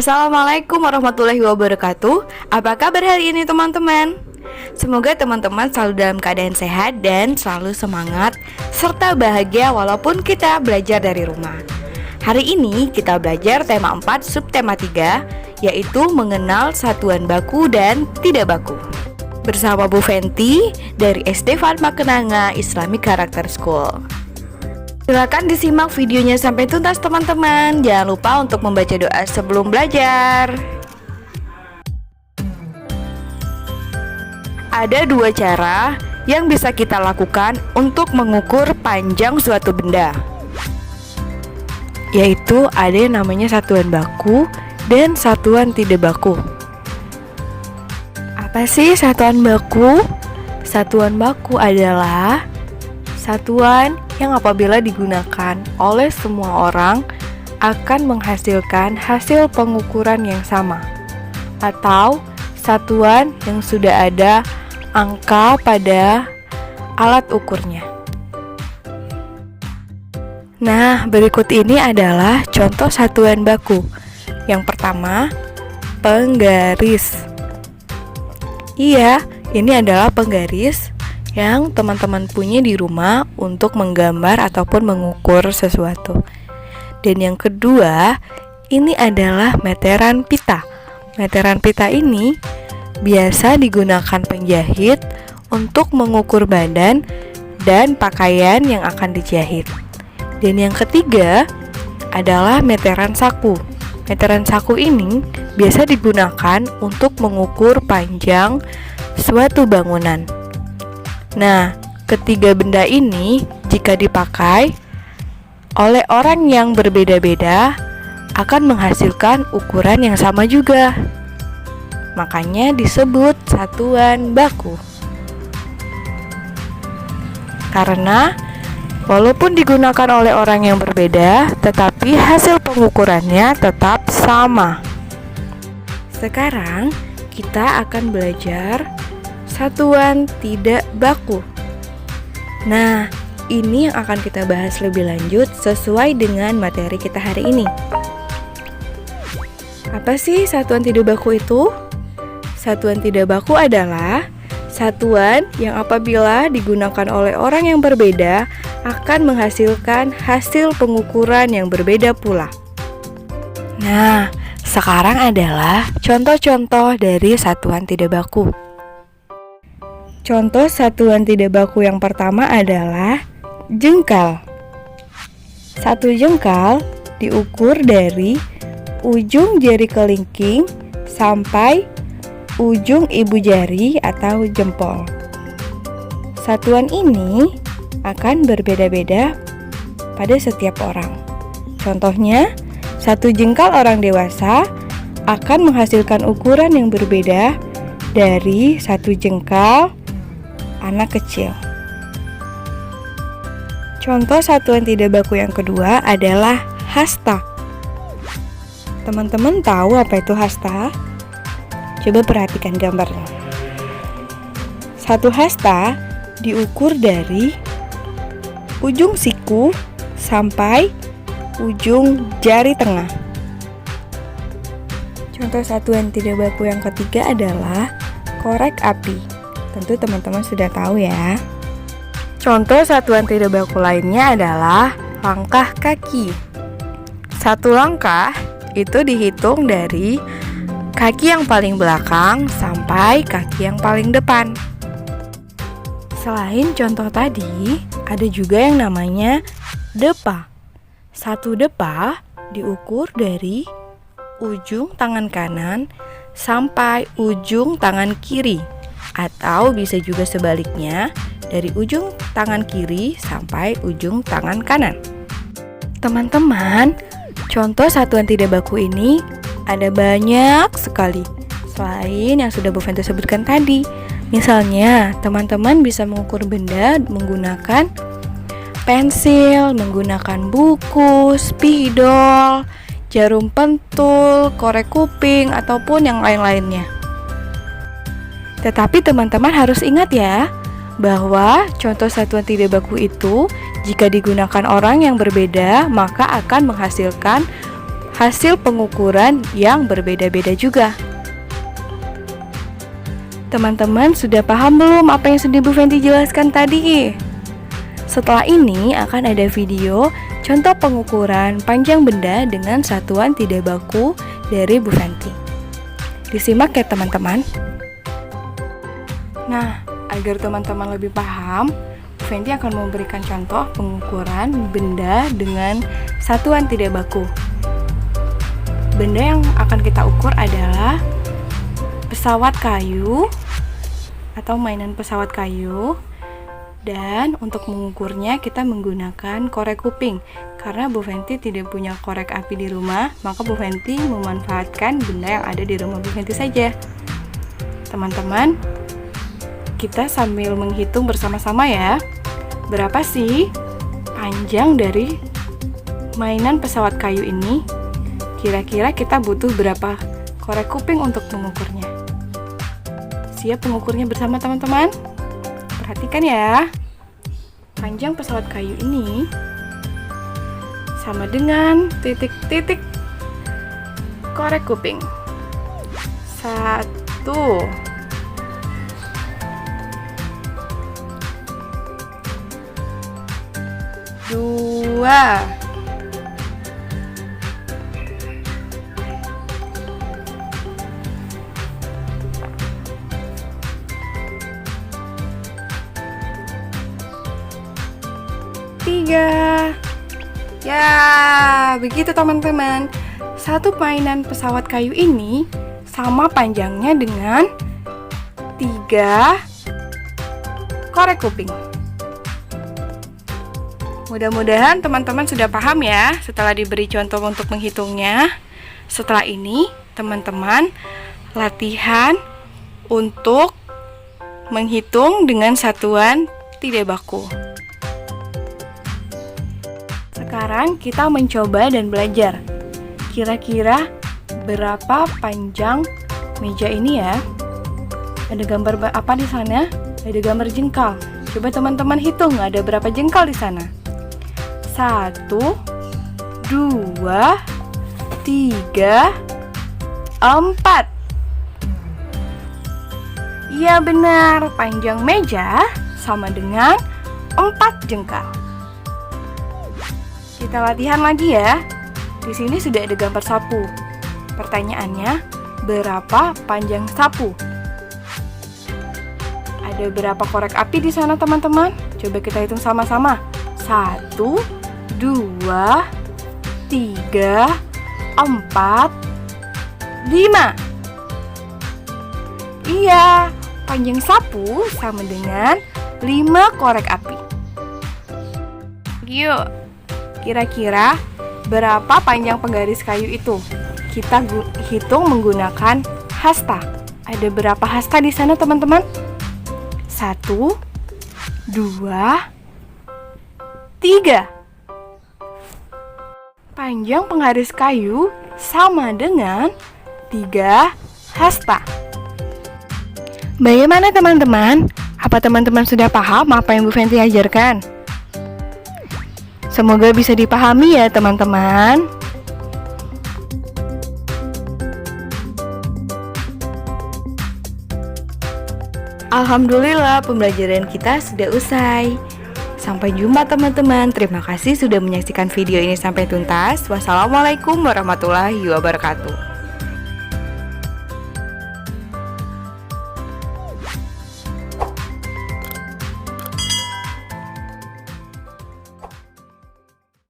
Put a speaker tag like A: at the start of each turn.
A: Assalamualaikum warahmatullahi wabarakatuh. Apa kabar hari ini teman-teman? Semoga teman-teman selalu dalam keadaan sehat dan selalu semangat serta bahagia walaupun kita belajar dari rumah. Hari ini kita belajar tema 4 subtema 3, yaitu mengenal satuan baku dan tidak baku, bersama Bu Fenty dari SD Fatma Kenanga Islamic Character School. Silakan disimak videonya sampai tuntas teman-teman. Jangan lupa untuk membaca doa sebelum belajar. Ada dua cara yang bisa kita lakukan untuk mengukur panjang suatu benda, yaitu ada yang namanya satuan baku dan satuan tidak baku. Apa sih satuan baku? Satuan baku adalah satuan yang apabila digunakan oleh semua orang akan menghasilkan hasil pengukuran yang sama, atau satuan yang sudah ada angka pada alat ukurnya. Nah, berikut ini adalah contoh satuan baku. Yang pertama, penggaris. Iya, ini adalah penggaris yang teman-teman punya di rumah untuk menggambar ataupun mengukur sesuatu. Dan yang kedua, ini adalah meteran pita. Meteran pita ini biasa digunakan penjahit untuk mengukur badan dan pakaian yang akan dijahit. Dan yang ketiga adalah meteran saku. Meteran saku ini biasa digunakan untuk mengukur panjang suatu bangunan. Nah, ketiga benda ini jika dipakai oleh orang yang berbeda-beda akan menghasilkan ukuran yang sama juga. Makanya disebut satuan baku. Karena walaupun digunakan oleh orang yang berbeda, tetapi hasil pengukurannya tetap sama. Sekarang kita akan belajar satuan tidak baku. Nah, ini yang akan kita bahas lebih lanjut sesuai dengan materi kita hari ini. Apa sih satuan tidak baku itu? Satuan tidak baku adalah satuan yang apabila digunakan oleh orang yang berbeda akan menghasilkan hasil pengukuran yang berbeda pula. Nah, sekarang adalah contoh-contoh dari satuan tidak baku. Contoh satuan tidak baku yang pertama adalah jengkal. Satu jengkal diukur dari ujung jari kelingking sampai ujung ibu jari atau jempol. Satuan ini akan berbeda-beda pada setiap orang. Contohnya, satu jengkal orang dewasa akan menghasilkan ukuran yang berbeda dari satu jengkal anak kecil. Contoh satuan tidak baku yang kedua adalah hasta. Teman-teman tahu apa itu hasta? Coba perhatikan gambarnya. Satu hasta diukur dari ujung siku sampai ujung jari tengah. Contoh satuan tidak baku yang ketiga adalah korek api. Tentu teman-teman sudah tahu ya. Contoh satuan tidak baku lainnya adalah langkah kaki. Satu langkah itu dihitung dari kaki yang paling belakang sampai kaki yang paling depan. Selain contoh tadi, ada juga yang namanya depa. Satu depa diukur dari ujung tangan kanan sampai ujung tangan kiri, atau bisa juga sebaliknya dari ujung tangan kiri sampai ujung tangan kanan. Teman-teman, contoh satuan tidak baku ini ada banyak sekali selain yang sudah Bu Fenty sebutkan tadi. Misalnya, teman-teman bisa mengukur benda menggunakan pensil, menggunakan buku, spidol, jarum pentul, korek kuping, ataupun yang lain-lainnya. Tetapi teman-teman harus ingat ya, bahwa contoh satuan tidak baku itu jika digunakan orang yang berbeda maka akan menghasilkan hasil pengukuran yang berbeda-beda juga. Teman-teman sudah paham belum apa yang sudah Bu Fenty jelaskan tadi? Setelah ini akan ada video contoh pengukuran panjang benda dengan satuan tidak baku dari Bu Fenty. Disimak ya teman-teman. Nah, agar teman-teman lebih paham, Bu Fenty akan memberikan contoh pengukuran benda dengan satuan tidak baku. Benda yang akan kita ukur adalah pesawat kayu atau mainan pesawat kayu, dan untuk mengukurnya kita menggunakan korek kuping. Karena Bu Fenty tidak punya korek api di rumah, maka Bu Fenty memanfaatkan benda yang ada di rumah Bu Fenty saja. Teman-teman, kita sambil menghitung bersama-sama ya. Berapa sih panjang dari mainan pesawat kayu ini? Kira-kira kita butuh berapa korek kuping untuk mengukurnya? Siap mengukurnya bersama teman-teman? Perhatikan ya. Panjang pesawat kayu ini sama dengan titik-titik korek kuping. 1, 2, 3. Ya, begitu teman-teman. Satu mainan pesawat kayu ini sama panjangnya dengan 3 korek kuping. Mudah-mudahan teman-teman sudah paham ya setelah diberi contoh untuk menghitungnya. Setelah ini, teman-teman latihan untuk menghitung dengan satuan tidak baku. Sekarang kita mencoba dan belajar. Kira-kira berapa panjang meja ini ya? Ada gambar apa di sana? Ada gambar jengkal. Coba teman-teman hitung ada berapa jengkal di sana. 1, 2, 3, 4. Iya benar, panjang meja sama dengan 4 jengkal. Kita latihan lagi ya. Di sini sudah ada gambar sapu. Pertanyaannya, berapa panjang sapu? Ada berapa korek api di sana teman-teman? Coba kita hitung sama-sama. 1, 2, 3, 4, 5. Iya, panjang sapu sama dengan 5 korek api. Yuk, kira-kira berapa panjang penggaris kayu itu? Kita hitung menggunakan hasta. Ada berapa hasta di sana teman-teman? 1, 2, 3. Panjang penggaris kayu sama dengan 3 hasta. Bagaimana teman-teman? Apa teman-teman sudah paham apa yang Bu Fenty ajarkan? Semoga bisa dipahami ya teman-teman. Alhamdulillah pembelajaran kita sudah usai. Sampai jumpa teman-teman. Terima kasih sudah menyaksikan video ini sampai tuntas. Wassalamualaikum warahmatullahi wabarakatuh.